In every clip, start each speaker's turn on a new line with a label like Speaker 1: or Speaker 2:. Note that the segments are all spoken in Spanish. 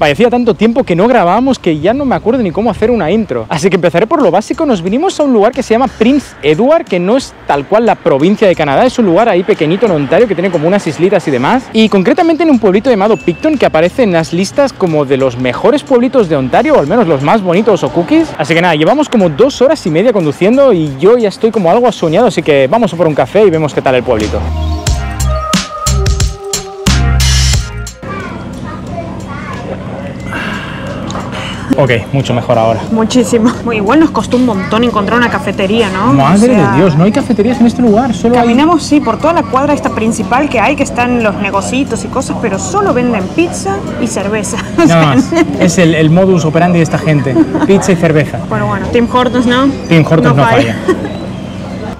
Speaker 1: Vaya, hacía tanto tiempo que no grabábamos que ya no me acuerdo ni cómo hacer una intro. Así que empezaré por lo básico. Nos vinimos a un lugar que se llama Prince Edward, que no es tal cual la provincia de Canadá, es un lugar ahí pequeñito en Ontario que tiene como unas islitas y demás. Y concretamente en un pueblito llamado Picton, que aparece en las listas como de los mejores pueblitos de Ontario, o al menos los más bonitos o cookies. Así que nada, llevamos como 2 horas y media conduciendo y yo ya estoy como algo soñado, así que vamos a por un café y vemos qué tal el pueblito. Ok, mucho mejor ahora.
Speaker 2: Muchísimo. Igual nos costó un montón encontrar una cafetería, ¿no?
Speaker 1: Madre de Dios, no hay cafeterías en este lugar, solo
Speaker 2: caminamos, sí, por toda la cuadra esta principal que hay, que están los negocitos y cosas, pero solo venden pizza y cerveza.
Speaker 1: Nada más, es el modus operandi de esta gente, pizza y cerveza.
Speaker 2: Bueno, Tim Hortons, ¿no?
Speaker 1: Tim Hortons no falla.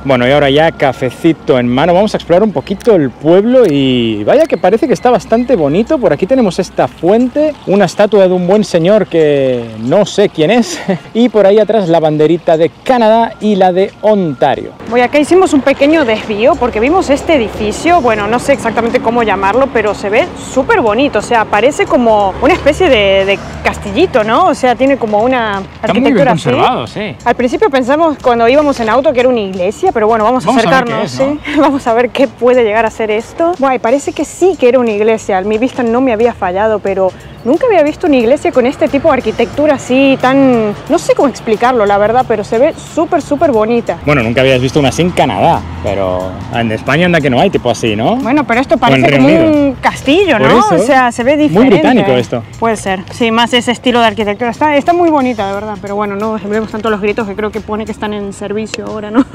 Speaker 1: Bueno, y ahora ya cafecito en mano, vamos a explorar un poquito el pueblo y vaya que parece que está bastante bonito. Por aquí tenemos esta fuente, una estatua de un buen señor que no sé quién es, y por ahí atrás la banderita de Canadá y la de Ontario.
Speaker 2: Bueno, acá hicimos un pequeño desvío porque vimos este edificio, bueno, no sé exactamente cómo llamarlo, pero se ve súper bonito, o sea, parece como una especie de castillito, ¿no? O sea, tiene como una arquitectura
Speaker 1: muy bien conservado, sí.
Speaker 2: Al principio pensamos cuando íbamos en auto que era una iglesia, pero bueno, vamos a acercarnos,
Speaker 1: a ver qué es,
Speaker 2: ¿sí? Vamos a ver qué puede llegar a ser esto. Bueno, parece que sí que era una iglesia, mi vista no me había fallado, pero nunca había visto una iglesia con este tipo de arquitectura así tan... No sé cómo explicarlo, la verdad, pero se ve súper bonita.
Speaker 1: Bueno, nunca habías visto una así en Canadá, pero en España anda que no hay tipo así, ¿no?
Speaker 2: Bueno, pero esto parece como un castillo, ¿no? O sea, se ve diferente.
Speaker 1: Muy británico esto.
Speaker 2: Puede ser, sí, más ese estilo de arquitectura. Está muy bonita, de verdad, pero bueno, no vemos tanto los gritos que creo que pone que están en servicio ahora, ¿no?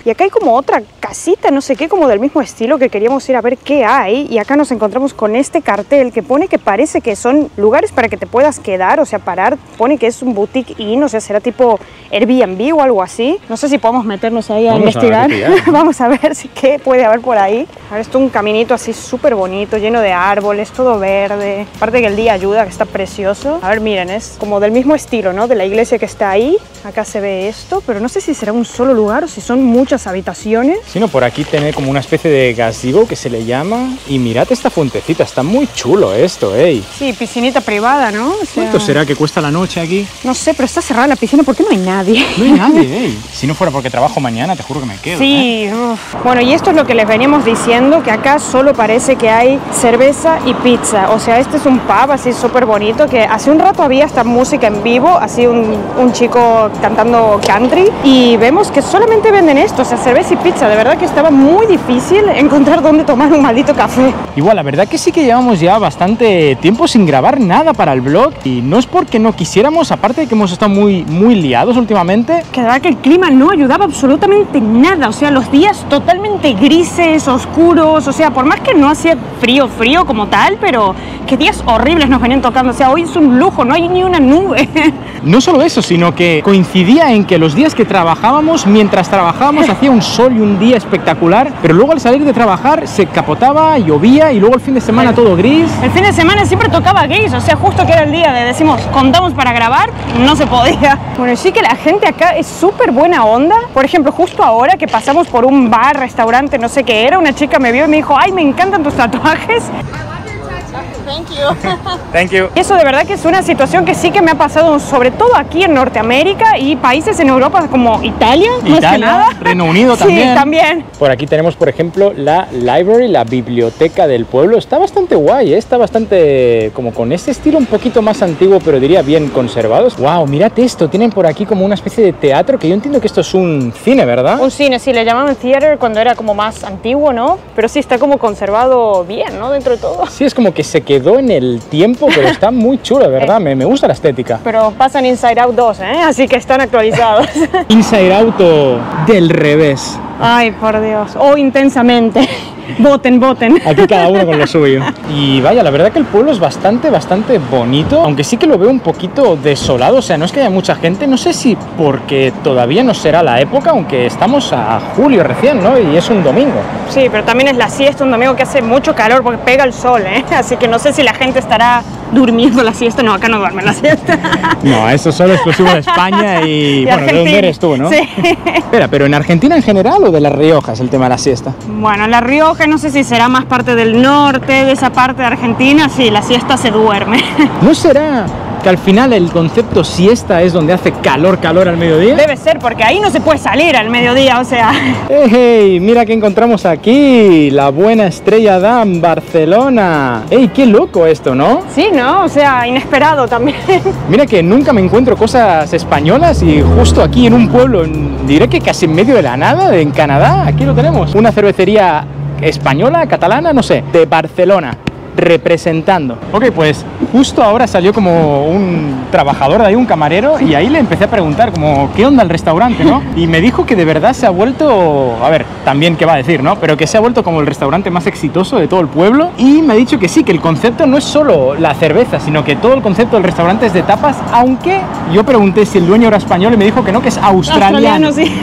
Speaker 2: Y acá hay como otra casita, no sé qué, como del mismo estilo que queríamos ir a ver qué hay. Y acá nos encontramos con este cartel que pone que parece que son lugares para que te puedas quedar, o sea, parar. Pone que es un boutique inn, o sea, será tipo Airbnb o algo así. No sé si podemos meternos ahí a investigar. Vamos a ver qué puede haber por ahí. A ver, esto es un caminito así súper bonito, lleno de árboles, todo verde. Aparte que el día ayuda, que está precioso. A ver, miren, es como del mismo estilo, ¿no? De la iglesia que está ahí. Acá se ve esto, pero no sé si será un solo lugar o si son muchas habitaciones.
Speaker 1: Sí, no, por aquí tiene como una especie de gazebo que se le llama. Y mirad esta fuentecita, está muy chulo esto, ¿eh?
Speaker 2: Sí, piscinita privada, ¿no? O sea,
Speaker 1: ¿cuánto será que cuesta la noche aquí?
Speaker 2: No sé, pero está cerrada la piscina, ¿por qué no hay nadie?
Speaker 1: No hay nadie, ¿eh? Si no fuera porque trabajo mañana, te juro que me quedo.
Speaker 2: Sí, bueno, y esto es lo que les veníamos diciendo, que acá solo parece que hay cerveza y pizza. O sea, este es un pub así súper bonito, que hace un rato había esta música en vivo, así un chico cantando country, y vemos que solamente venden esto, o sea, cerveza y pizza. De verdad que estaba muy difícil encontrar dónde tomar un maldito café.
Speaker 1: Igual, la verdad que sí que llevamos ya bastante tiempo sin grabar nada para el blog, y no es porque no quisiéramos, aparte de que hemos estado muy liados últimamente.
Speaker 2: Que la verdad que el clima no ayudaba absolutamente nada, o sea, los días totalmente grises, oscuros, o sea, por más que no hacía frío como tal, pero qué días horribles nos venían tocando, o sea, hoy es un lujo, no hay ni una nube.
Speaker 1: No solo eso, sino que coincidía en que los días que trabajábamos, mientras trabajábamos hacía un sol y un día espectacular, pero luego al salir de trabajar se capotaba, llovía y luego el fin de semana todo gris.
Speaker 2: El fin de semana siempre tocaba gris, o sea, justo que era el día de decimos, contamos para grabar, no se podía. Bueno, sí que la gente acá es súper buena onda. Por ejemplo, justo ahora que pasamos por un bar, restaurante, no sé qué era, una chica me vio y me dijo, ay, me encantan tus tatuajes.
Speaker 3: Thank you.
Speaker 1: Thank you.
Speaker 2: Eso de verdad que es una situación que sí que me ha pasado, sobre todo aquí en Norteamérica y países en Europa como Italia, más que nada.
Speaker 1: Reino Unido también.
Speaker 2: Sí, también.
Speaker 1: Por aquí tenemos, por ejemplo, la library, la biblioteca del pueblo. Está bastante guay, ¿eh? Está bastante como con este estilo un poquito más antiguo, pero diría bien conservados. Wow, mirad esto, tienen por aquí como una especie de teatro, que yo entiendo que esto es un cine, ¿verdad?
Speaker 2: Un cine, sí, le llamaban theater cuando era como más antiguo, ¿no? Pero sí está como conservado bien, ¿no? Dentro de todo.
Speaker 1: Sí, es como que se quedó en el tiempo, pero está muy chulo, ¿verdad? Me gusta la estética.
Speaker 2: Pero pasan Inside Out 2, ¿eh? Así que están actualizados.
Speaker 1: Inside Out del revés.
Speaker 2: Ay, por Dios. O Intensamente. Voten.
Speaker 1: Aquí cada uno con lo suyo. Y vaya, la verdad que el pueblo es bastante bonito, aunque sí que lo veo un poquito desolado, o sea, no es que haya mucha gente, no sé si porque todavía no será la época, aunque estamos a julio recién, ¿no? Y es un domingo.
Speaker 2: Sí, pero también es la siesta, un domingo que hace mucho calor porque pega el sol, ¿eh? Así que no sé si la gente estará durmiendo la siesta. No, acá no duermen la siesta.
Speaker 1: No, eso es solo exclusivo de España y bueno, ¿de dónde eres tú, no?
Speaker 2: Sí.
Speaker 1: Espera, ¿pero en Argentina en general o de La Rioja es el tema de la siesta?
Speaker 2: Bueno, La Rioja no sé si será más parte del norte, de esa parte de Argentina, sí, la siesta se duerme.
Speaker 1: ¿No será que al final el concepto siesta es donde hace calor al mediodía?
Speaker 2: Debe ser, porque ahí no se puede salir al mediodía, o sea...
Speaker 1: ¡Hey! Mira que encontramos aquí, la Buena Estrella Damm, Barcelona. ¡Ey, qué loco esto!, ¿no?
Speaker 2: Sí, ¿no? O sea, inesperado también.
Speaker 1: Mira que nunca me encuentro cosas españolas y justo aquí en un pueblo, diré que casi en medio de la nada, en Canadá, aquí lo tenemos. Una cervecería española, catalana, no sé, de Barcelona, representando. Ok, pues justo ahora salió como un trabajador de ahí, un camarero, y ahí le empecé a preguntar como qué onda el restaurante, ¿no? Y me dijo que de verdad se ha vuelto, a ver, también qué va a decir, ¿no? Pero que se ha vuelto como el restaurante más exitoso de todo el pueblo, y me ha dicho que sí, que el concepto no es solo la cerveza, sino que todo el concepto del restaurante es de tapas, aunque yo pregunté si el dueño era español y me dijo que no, que es australiano.
Speaker 2: Sí.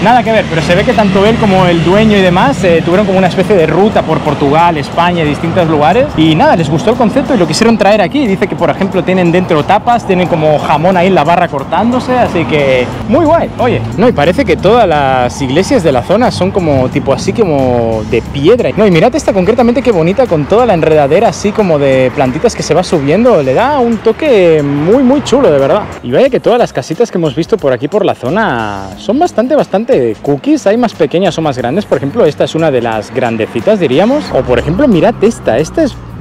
Speaker 1: Nada que ver, pero se ve que tanto él como el dueño y demás tuvieron como una especie de ruta por Portugal, España y distintos lugares, y nada, les gustó el concepto y lo quisieron traer aquí. Dice que, por ejemplo, tienen dentro tapas, tienen como jamón ahí en la barra cortándose, así que muy guay. Oye, no, y parece que todas las iglesias de la zona son como tipo así como de piedra. No, y mirad esta concretamente, qué bonita, con toda la enredadera así como de plantitas que se va subiendo, le da un toque muy chulo, de verdad. Y vaya que todas las casitas que hemos visto por aquí por la zona son bastante cookies. Hay más pequeñas o más grandes, por ejemplo, esta es una de las grandecitas, diríamos. O por ejemplo, mirad esta es...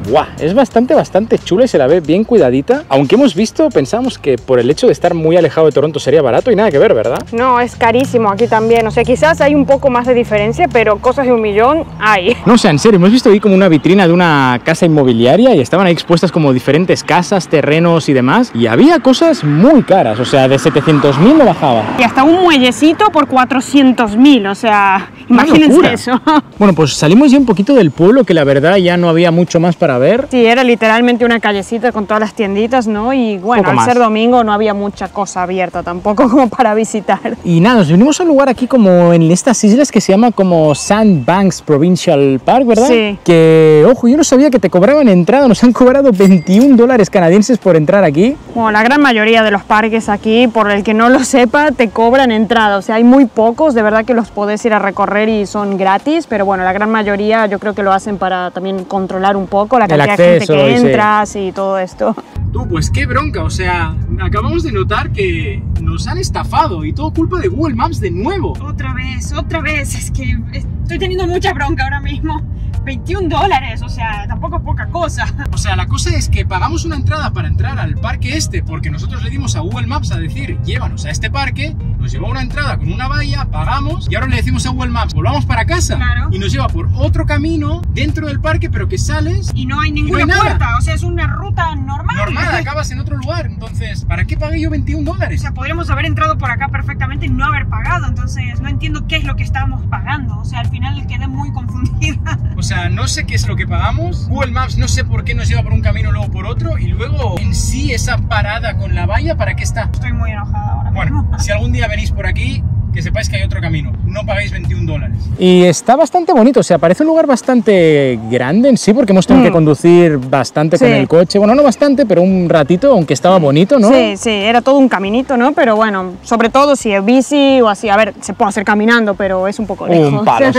Speaker 1: ¡Guau! Es bastante chula y se la ve bien cuidadita. Aunque hemos visto, pensamos que por el hecho de estar muy alejado de Toronto sería barato y nada que ver, ¿verdad?
Speaker 2: No, es carísimo aquí también. O sea, quizás hay un poco más de diferencia, pero cosas de 1 millón hay.
Speaker 1: No, o sea, en serio, hemos visto ahí como una vitrina de una casa inmobiliaria y estaban ahí expuestas como diferentes casas, terrenos y demás. Y había cosas muy caras, o sea, de 700.000 no bajaba.
Speaker 2: Y hasta un muellecito por 400.000, o sea, imagínense eso.
Speaker 1: Bueno, pues salimos ya un poquito del pueblo, que la verdad ya no había mucho más para ver.
Speaker 2: Sí, era literalmente una callecita con todas las tienditas, ¿no? Y bueno, al ser domingo no había mucha cosa abierta tampoco como para visitar.
Speaker 1: Y nada, nos vinimos a un lugar aquí como en estas islas que se llama como Sandbanks Provincial Park, ¿verdad?
Speaker 2: Sí.
Speaker 1: Que, ojo, yo no sabía que te cobraban entrada, nos han cobrado $21 canadienses por entrar aquí.
Speaker 2: Bueno, la gran mayoría de los parques aquí, por el que no lo sepa, te cobran entrada. O sea, hay muy pocos, de verdad que los podés ir a recorrer y son gratis, pero bueno, la gran mayoría yo creo que lo hacen para también controlar un poco la cantidad de gente que entras y todo esto.
Speaker 1: Tú, pues qué bronca, o sea, acabamos de notar que nos han estafado y todo culpa de Google Maps de nuevo.
Speaker 2: Otra vez, es que estoy teniendo mucha bronca ahora mismo. $21, o sea, tampoco es poca cosa.
Speaker 1: O sea, la cosa es que pagamos una entrada para entrar al parque este porque nosotros le dimos a Google Maps a decir, llévanos a este parque, nos llevó una entrada con una valla, pagamos y ahora le decimos a Google Maps, volvamos para casa.
Speaker 2: Claro.
Speaker 1: Y nos lleva por otro camino dentro del parque, pero que sales
Speaker 2: y no hay ninguna puerta, o sea, es una ruta normal.
Speaker 1: Acabas en otro lugar, entonces, ¿para qué pagué yo $21?
Speaker 2: O sea, podríamos haber entrado por acá perfectamente y no haber pagado, entonces no entiendo qué es lo que estábamos pagando, o sea, al final quedé muy confundida.
Speaker 1: O sea, no sé qué es lo que pagamos. Google Maps no sé por qué nos lleva por un camino luego por otro. Y luego en sí esa parada con la valla, ¿para qué está?
Speaker 2: Estoy muy enojada ahora mismo.
Speaker 1: Bueno, si algún día venís por aquí, que sepáis que hay otro camino, no pagáis $21. Y está bastante bonito, o sea, parece un lugar bastante grande en sí, porque hemos tenido que conducir bastante con el coche, bueno, no bastante, pero un ratito, aunque estaba bonito, ¿no?
Speaker 2: Sí, era todo un caminito, ¿no? Pero bueno, sobre todo si es bici o así, a ver, se puede hacer caminando, pero es un poco lejos.
Speaker 1: Un palo, sí.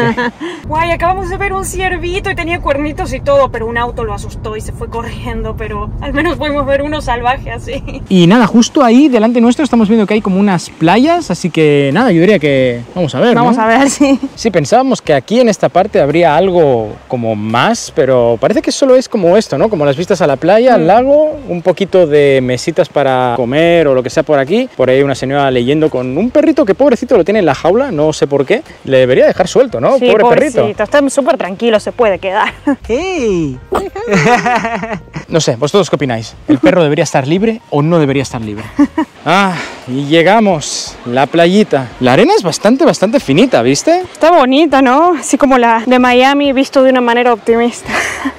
Speaker 2: Guay, acabamos de ver un ciervito y tenía cuernitos y todo, pero un auto lo asustó y se fue corriendo, pero al menos podemos ver uno salvaje así.
Speaker 1: Y nada, justo ahí delante nuestro estamos viendo que hay como unas playas, así que nada, yo diría que vamos a ver,
Speaker 2: Vamos a ver, sí.
Speaker 1: Sí, pensábamos que aquí en esta parte habría algo como más, pero parece que solo es como esto, ¿no? Como las vistas a la playa, al lago, un poquito de mesitas para comer o lo que sea por aquí. Por ahí una señora leyendo con un perrito que pobrecito lo tiene en la jaula, no sé por qué. Le debería dejar suelto, ¿no?
Speaker 2: Sí,
Speaker 1: pobre
Speaker 2: pobrecito,
Speaker 1: perrito.
Speaker 2: está súper tranquilo, se puede quedar.
Speaker 1: ¡Hey! No sé, ¿vosotros qué opináis? ¿El perro debería estar libre o no debería estar libre? Ah, y llegamos, la playita. La arena es bastante finita, ¿viste?
Speaker 2: Está bonita, ¿no? Así como la de Miami, visto de una manera optimista.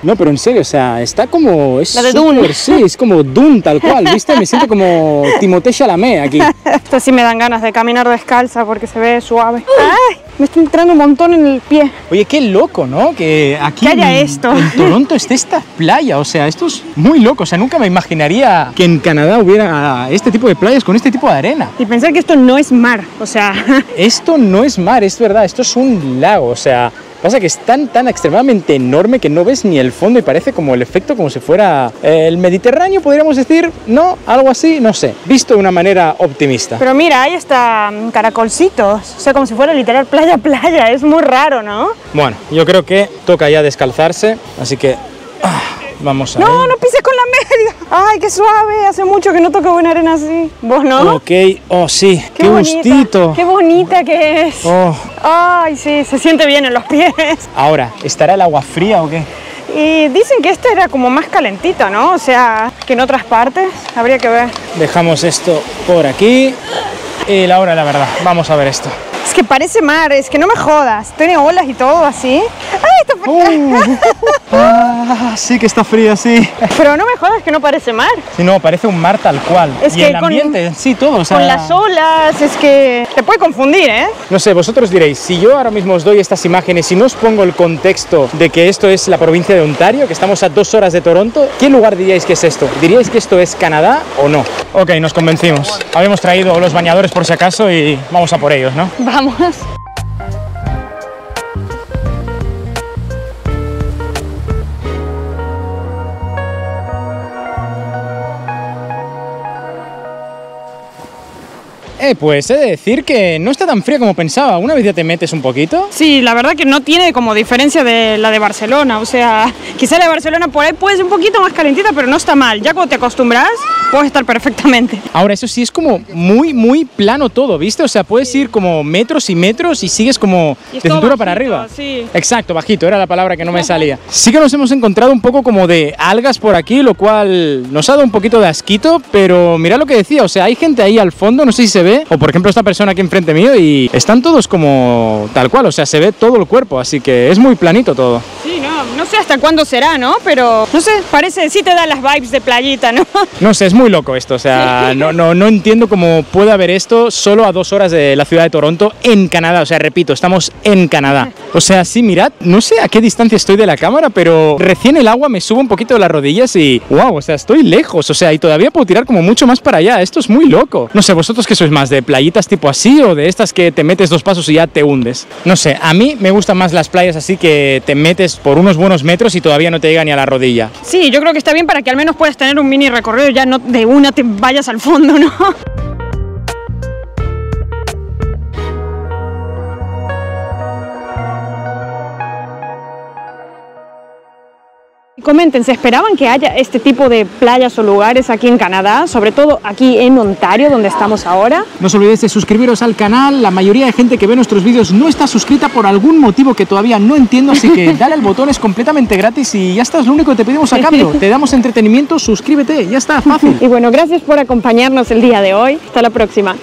Speaker 1: No, pero en serio, o sea, está como... Es
Speaker 2: la de Dune.
Speaker 1: Sí, es como Dune tal cual, ¿viste? Me siento como Timothée Chalamet aquí.
Speaker 2: Esto sí me dan ganas de caminar descalza porque se ve suave. ¡Ay! me está entrando un montón en el pie.
Speaker 1: Oye, qué loco, ¿no? Que aquí
Speaker 2: Que haya esto.
Speaker 1: en Toronto esté esta playa, o sea, esto es muy loco, o sea, nunca me imaginaría que en Canadá hubiera este tipo de playas con este tipo de arena.
Speaker 2: Y pensar que esto no es mar, o sea...
Speaker 1: Esto no es mar, es verdad, esto es un lago, o sea... Pasa que es tan extremadamente enorme que no ves ni el fondo y parece como el efecto como si fuera el Mediterráneo, podríamos decir, ¿no? Algo así, no sé, visto de una manera optimista.
Speaker 2: Pero mira, ahí está caracolcitos, o sea, como si fuera literal playa, es muy raro, ¿no?
Speaker 1: Bueno, yo creo que toca ya descalzarse, así que vamos a ver.
Speaker 2: No, no pises con la media. Ay, qué suave, hace mucho que no toco buena arena así. ¿Vos no?
Speaker 1: Ok, oh sí, qué
Speaker 2: bonita,
Speaker 1: gustito.
Speaker 2: Qué bonita que es.
Speaker 1: Oh.
Speaker 2: Ay, sí, se siente bien en los pies.
Speaker 1: Ahora, ¿estará el agua fría o qué?
Speaker 2: Y dicen que esta era como más calentita, ¿no? O sea, que en otras partes, habría que ver.
Speaker 1: Dejamos esto por aquí. Y la hora, la verdad, vamos a ver esto.
Speaker 2: Es que parece mar, es que no me jodas. Tiene olas y todo así. ¡Ay, está
Speaker 1: Sí que está fría, sí.
Speaker 2: Pero no me jodas que no parece mar.
Speaker 1: Sí, no, parece un mar tal cual.
Speaker 2: Es
Speaker 1: y
Speaker 2: que
Speaker 1: el ambiente, sí, todo, o sea...
Speaker 2: Con las olas, es que te puede confundir, ¿eh?
Speaker 1: No sé, vosotros diréis, si yo ahora mismo os doy estas imágenes y no os pongo el contexto de que esto es la provincia de Ontario, que estamos a 2 horas de Toronto, ¿qué lugar diríais que es esto? ¿Diríais que esto es Canadá o no? Ok, nos convencimos. Habíamos traído los bañadores por si acaso y vamos a por ellos, ¿no?
Speaker 2: Vamos.
Speaker 1: Pues he de decir que no está tan fría como pensaba. Una vez ya te metes un poquito.
Speaker 2: Sí, la verdad que no tiene como diferencia de la de Barcelona. O sea, quizá la de Barcelona por ahí puede ser un poquito más calentita, pero no está mal. Ya cuando te acostumbras, puedes estar perfectamente.
Speaker 1: Ahora, eso sí, es como muy plano todo, ¿viste? O sea, puedes ir como metros y metros y sigues como de cintura para arriba.
Speaker 2: Sí.
Speaker 1: Exacto, bajito, era la palabra que no me salía. Sí que nos hemos encontrado un poco como de algas por aquí, lo cual nos ha dado un poquito de asquito, pero mira lo que decía, o sea, hay gente ahí al fondo, no sé si se ve, o por ejemplo esta persona aquí enfrente mío, y están todos como tal cual, o sea, se ve todo el cuerpo, así que es muy planito todo.
Speaker 2: Sí, no sé hasta cuándo será, ¿no? Pero, no sé, parece, sí te da las vibes de playita, ¿no?
Speaker 1: No sé, es muy loco esto, o sea, no entiendo cómo puede haber esto solo a 2 horas de la ciudad de Toronto en Canadá, o sea, repito, estamos en Canadá. O sea, sí, mirad, no sé a qué distancia estoy de la cámara, pero recién el agua me sube un poquito de las rodillas y, wow, o sea, estoy lejos, o sea, y todavía puedo tirar como mucho más para allá, esto es muy loco. No sé, ¿vosotros qué sois más, de playitas tipo así o de estas que te metes 2 pasos y ya te hundes? No sé, a mí me gustan más las playas así que te metes por unos buenos metros y todavía no te llega ni a la rodilla.
Speaker 2: Sí, yo creo que está bien para que al menos puedas tener un mini recorrido, ya no de una te vayas al fondo, ¿no? Comenten, ¿se esperaban que haya este tipo de playas o lugares aquí en Canadá? Sobre todo aquí en Ontario, donde estamos ahora.
Speaker 1: No os olvidéis de suscribiros al canal. La mayoría de gente que ve nuestros vídeos no está suscrita por algún motivo que todavía no entiendo, así que dale al botón, es completamente gratis y ya está, es lo único que te pedimos a cambio. Te damos entretenimiento, suscríbete, ya está, fácil.
Speaker 2: Y bueno, gracias por acompañarnos el día de hoy. Hasta la próxima.